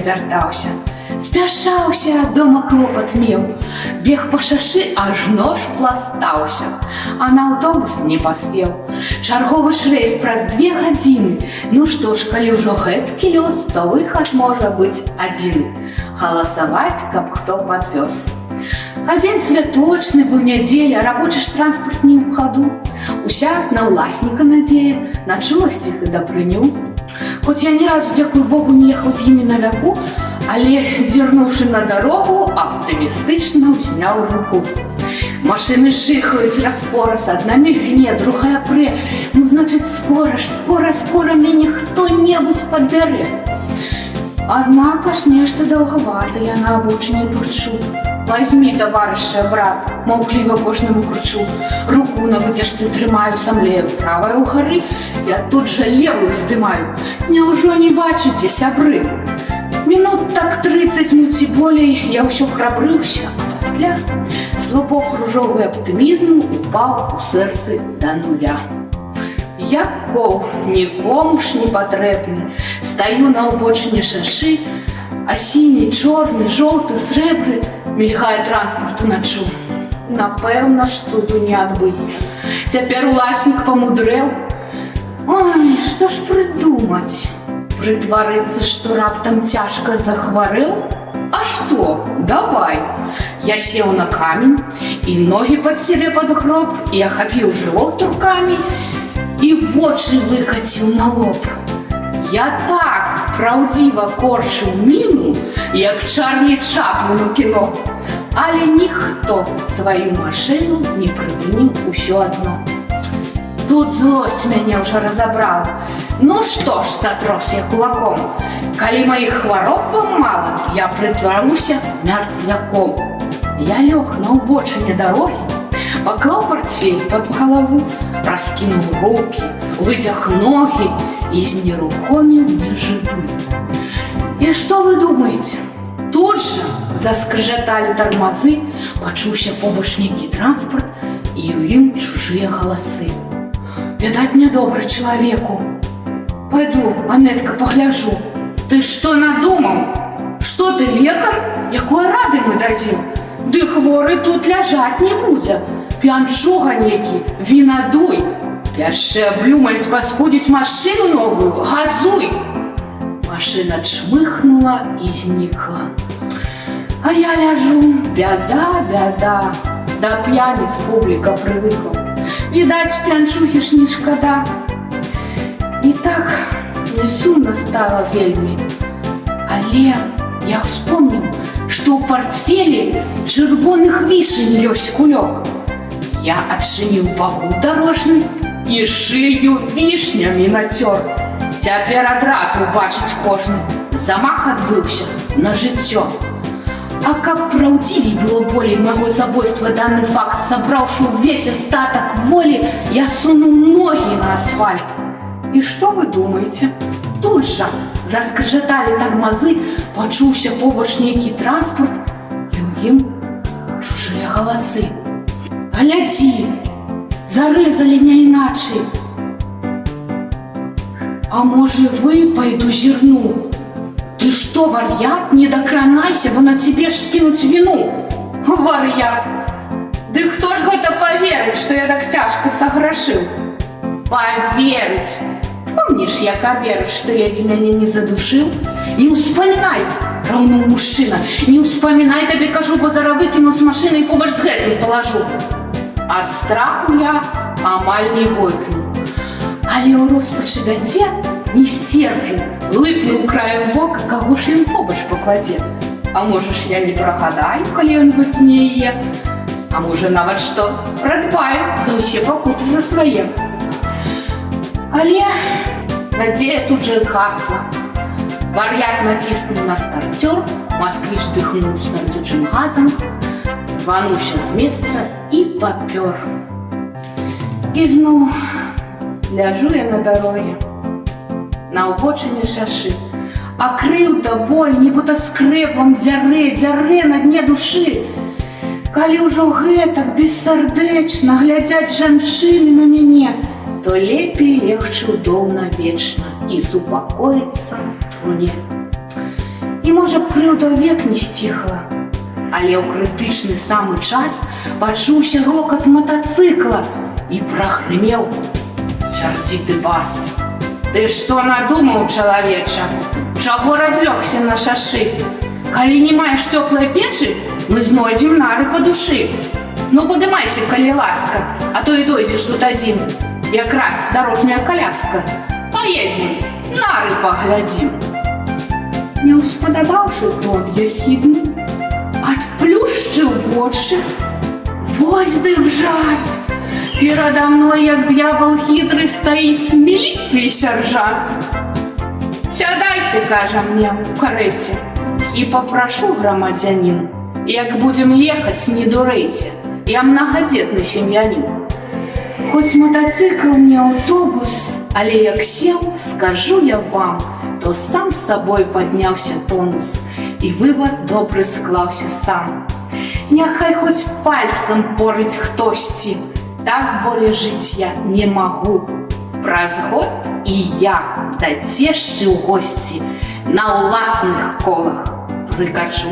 вяртаўся. Спяшаўся, дома клопат меў. Бег па шашы, ажно ж пластаўся. А на аўтобус не паспеў. Чарговы ж рэйс праз 2 гадзіны. Ну што ж, калі ўжо гэткі лёс, то выхад можа быць адзіны. Галасаваць, каб хто падвёз. А дзень святочны быў нядзеля, рабочы ж транспарт не ў хаду. Уся на ўласніка надзея, на чуласць іх і дапрыню. Хоць я ні разу, дзякуй Богу, не ехаў з імі на вяку, але, зірнуўшы на дарогу, аптымістычна ўзняў руку. Машыны шыхаюць распораз, адна мігне, другая прэ. Ну, значыць, скора мяне хто-небудзь падбярэ. Аднака ж нешта даўгавата я на абочыне турчу. Возьми, товарыша, брат, маўкліва кожнаму кручу. Руку на выцяжцы трымаю, самлею, правая ўгары, я тут жа левую здымаю. Няўжо не бачыце, сябры? Мінут так 30, ці болей, я ўсё храбрыўся, а пасля свапок ружовы аптымізму упаў у сэрцы да нуля. Як кол, нікому ж не патрэбны, стаю на ўбочыне шашы, а сіні, чорны, жоўты, срэбры мільгае транспарт уначу. Напэўна ж цуду не адбыцца. Цяпер уласнік памудрэў. Ой, што ж прыдумаць? Прытварыцца, што раптам цяжка захварэў? А што? Давай! Я сеў на камень, і ногі пад сябе падгроб, і ахапіў жывот рукамі, і вочы выкаціў на лоб. Я так праўдзіва корчыў міну, як Чарлі Чаплін у кіно. Але ніхто сваю машыну не прыпыніў усё адно. Тут злосць мяне ўжо разабрала. Ну што ж, затрос я кулаком. Калі маіх хвароб вам мала, я прытваруся мярцвяком. Я лёг на ўбочыне дарогі, паклаў партфель пад галаву, раскінуў рукі, выцяг ногі і знерухоміў нежывы. І што вы думаеце? Тут жа заскрыжаталі тармазы, пачуўся побач нейкі транспарт, і ў ім чужыя галасы. Відаць, нядобры чалавеку. Пайду, Анетка, пагляжу. Ты што надумаў? Што ты, лекар? Якой рады мы дадзім? Ды хворы тут ляжаць не будзе. П'янчуга некі, вінадуй. Яшчэ аблюмаць паскудзіць машыну новую, газуй. Машына чмыхнула і знікла. А я ляжу, бяда, бяда. Да п'яніц публіка прывыкла. Відаць, п'янчухі ж не шкада. І так не сумна стала вельмі. Але я вспомніў, што ў партфелі чырвоных вішень ёсць кулёк. Я адчыніў бавул дарожны і шыю вішнямі нацёр. Цяпер адразу бачыць кожны. Замах адбыўся на жыццё. А каб праўдзівей было болей майго забойства даны факт, сабраўшы ўвесь астатак волі, я сунуў ногі на асфальт. І што вы думаеце? Тут жа заскрыжаталі тармазы, пачуўся побач нейкі транспарт, і ў ім чужыя галасы. Глядзі, зарэзалі не іначай. А можа вы, пайду зірну? Ты што, вар'ят? Не дакранайся, бо на цябе ж скінуць віну. Вар'ят! Ды хто ж гэта паверыць, што я так цяжка саграшыў? Паверыць! Помніш, як аверыць, што ледзь мяне не задушыў? Не ўспамінай, раўнуў мужчына, не ўспамінай, табе кажу, бо зара выкіну з машыны і побач з гэтым палажу. Ад страху я амаль не войкнуў. Але ў роспачы бядзе не сцерплю, лыпнуў краем вока, каго ж ён побач пакладзе. А можа ж я не прагадаю, калі ён выкіне яе. А можа нават што, прадбаю за ўсе пакуты за свае. Але надзея тут жа згасла. Вар'ят націснуў на стартёр, масквіч дыхнуў смярдзючым газам, рвануўся з месца і папёр. І зноў ляжу я на дароге, на ўбочыне шашы, а крыўда, боль, нібыта скрэблам дзярэ на дне душы. Калі ўжо гэтак бессардэчна глядзяць жанчыны на мяне, то лепей легчы ў дол навечна і супакоіцца труне. І можа крыўда век не сціхла. Але ў крытычны самы час пачуўся рокат матацыкла і прагрымеў сярдзіты бас. Ты што надумаў, чалавеча? Чаго разлёгся на шашы? Калі не маеш цёплай печы, мы знойдзем нары па душы. Ну падымайся, калі ласка, а то і дойдзеш тут адзін. Якраз дарожная каляска. Паедзем, нары паглядзім. Не ўспадабаўшы тон яхідны, адплюшчыў вочы. Вось дык жарт! Перада мной, як д'ябал хітры, стаіць міліцыі сяржант. Сядайце, кажа мне, у карэце, і папрашу, грамадзянін, як будзем ехаць, не дурэйце, я мнагадзетны сем'янін. Хоць матацыкл не аўтобус, але як сеў, скажу я вам, то сам з сабой падняўся тонус, і вывад добры склаўся сам. Няхай хоць пальцам порыць хтосьці, так болей жыць я не магу. Праз год і я да цешчы ў госці на ўласных колах прыкачу.